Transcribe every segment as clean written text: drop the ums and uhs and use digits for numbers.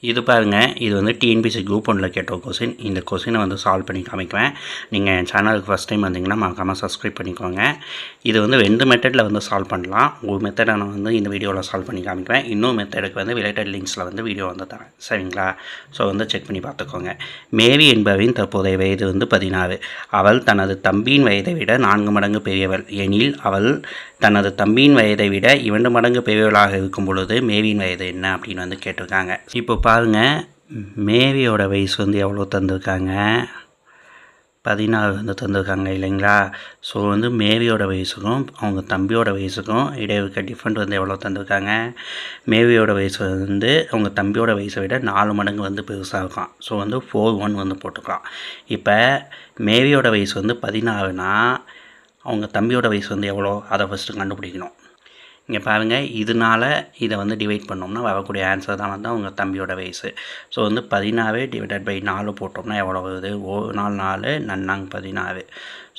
இது பாருங்கள், இது வந்து டிஎன்பிஎஸ்சி குரூப் 1ல் கேட்ட கொஸ்டின். இந்த கொஸ்டினை வந்து சால்வ் பண்ணி காமிக்குவேன். நீங்கள் என் சேனலுக்கு ஃபஸ்ட் டைம் வந்தீங்கன்னா மறக்காமல் சப்ஸ்கிரைப் பண்ணிக்கோங்க. இது வந்து 2 மெத்தடில் வந்து சால்வ் பண்ணலாம். ஒரு மெத்தடை நான் வந்து இந்த வீடியோவில் சால்வ் பண்ணி காமிக்குவேன். இன்னொரு மெத்தடுக்கு வந்து ரிலேட்டட் லிங்க்ஸில் வந்து வீடியோ வந்து தரேன். சரிங்களா? ஸோ வந்து செக் பண்ணி பார்த்துக்கோங்க. மேரி என்பவரின் தற்போதைய வயது வந்து 16. அவள் தனது தம்பியின் வயதை விட 4 மடங்கு பெரியவள் எனில், அவள் தனது தம்பியின் வயதை விட 2 மடங்கு பெரியவளாக இருக்கும் பொழுது மேரியின் வயது என்ன அப்படின்னு வந்து கேட்டிருக்காங்க. இப்போ பாருங்கள், மேரியோட வயசு வந்து எவ்வளோ தந்திருக்காங்க? 16 வந்து தந்திருக்காங்க இல்லைங்களா? ஸோ வந்து மேரியோட வயசுக்கும் அவங்க தம்பியோட வயசுக்கும் இடையே இருக்க டிஃப்ரெண்ட் வந்து எவ்வளோ தந்திருக்காங்க? மேரியோட வயசு வந்து அவங்க தம்பியோட வயசை விட 4 மடங்கு வந்து பெருசாக இருக்கும். ஸோ வந்து 4:1 வந்து போட்டுக்கலாம். இப்போ மேரியோட வயசு வந்து 16னா அவங்க தம்பியோட வயசு வந்து எவ்வளோ, அதை ஃபஸ்ட்டு கண்டுபிடிக்கணும். இங்கே பாருங்கள், இதனால் இதை வந்து டிவைட் பண்ணோம்னா வரக்கூடிய ஆன்சர் தான் வந்து அவங்க தம்பியோட வயசு. ஸோ வந்து 16 டிவைடட் பை 4 போட்டோம்னா எவ்வளோ வருது? 1 நாள் 4 நன்னாங்க 16.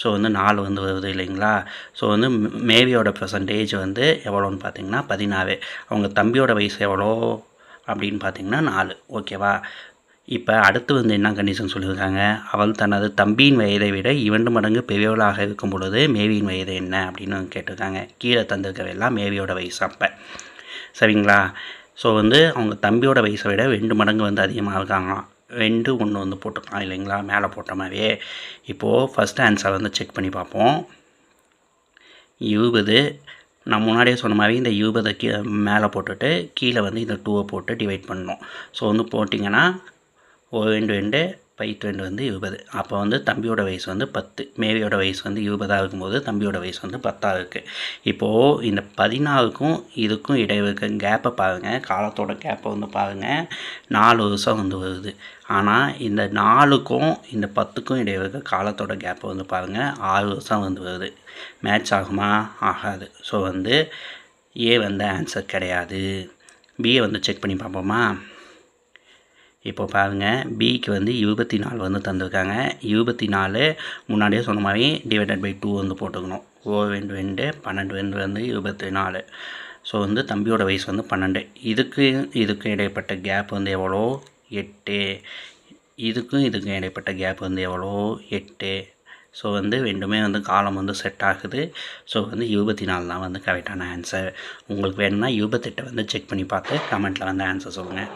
ஸோ வந்து 4 வந்து வருது இல்லைங்களா? ஸோ வந்து மேரியோட பர்சன்டேஜ் வந்து எவ்வளோன்னு பார்த்தீங்கன்னா 16. அவங்க தம்பியோட வயசு எவ்வளோ அப்படின்னு பார்த்தீங்கன்னா 4. ஓகேவா? இப்போ அடுத்து வந்து என்ன கண்டிஷன் சொல்லியிருக்காங்க? அவள் தனது தம்பியின் வயதை விட 2 மடங்கு பெரியவளாக இருக்கும் பொழுது மேரியின் வயது என்ன அப்படின்னு கேட்டிருக்காங்க. கீழே தந்திருக்கவெல்லாம் மேரியோட வயசு அப்போ. சரிங்களா? ஸோ வந்து அவங்க தம்பியோட வயசை விட 2 மடங்கு வந்து அதிகமாக இருக்காங்களாம். 2 1 வந்து போட்டுக்கலாம் இல்லைங்களா? மேலே போட்ட மாதிரியே. இப்போது ஃபஸ்ட் ஆன்சர் வந்து செக் பண்ணி பார்ப்போம். 20. நான் முன்னாடியே சொன்ன மாதிரி இந்த 20 மேலே போட்டுட்டு கீழே வந்து இந்த 2 போட்டு டிவைட் பண்ணணும். ஸோ வந்து போட்டிங்கன்னா 2 2 2 வந்து 20. அப்போ வந்து தம்பியோட வயசு வந்து 10. மேரியோட வயசு வந்து 20 இருக்கும்போது தம்பியோட வயசு வந்து 10 இருக்குது. இப்போது இந்த 16க்கும் இதுக்கும் இடையே இருக்க கேப்பை பாருங்கள், காலத்தோட கேப்பை வந்து பாருங்கள். 4 வருஷம் வந்து வருது. ஆனால் இந்த 4க்கும் இந்த 10க்கும் இடையே இருக்க காலத்தோட கேப்பை வந்து பாருங்கள், 6 வருஷம் வந்து வருது. மேட்ச் ஆகுமா? ஆகாது. ஸோ வந்து ஏ வந்து ஆன்சர் கிடையாது. பியை வந்து செக் பண்ணி பார்ப்போமா? இப்போ பாருங்கள், பிக்கு வந்து 24 வந்து தந்திருக்காங்க. 24 முன்னாடியே சொன்ன மாதிரி டிவைடட் பை 2 வந்து போட்டுக்கணும். 2 2 12 வந்து 24. ஸோ வந்து தம்பியோட வயசு வந்து 12. இதுக்கும் இடைப்பட்ட கேப் வந்து எவ்வளோ? 8. இதுக்கும் இடைப்பட்ட கேப் வந்து எவ்வளோ? 8. ஸோ வந்து ரெண்டுமே வந்து காலம் வந்து செட் ஆகுது. ஸோ வந்து 24 தான் வந்து கரெக்டான ஆன்சர். உங்களுக்கு வேணும்னா 28 வந்து செக் பண்ணி பார்த்து கமெண்ட்டில் வந்து ஆன்சர் சொல்லுங்கள்.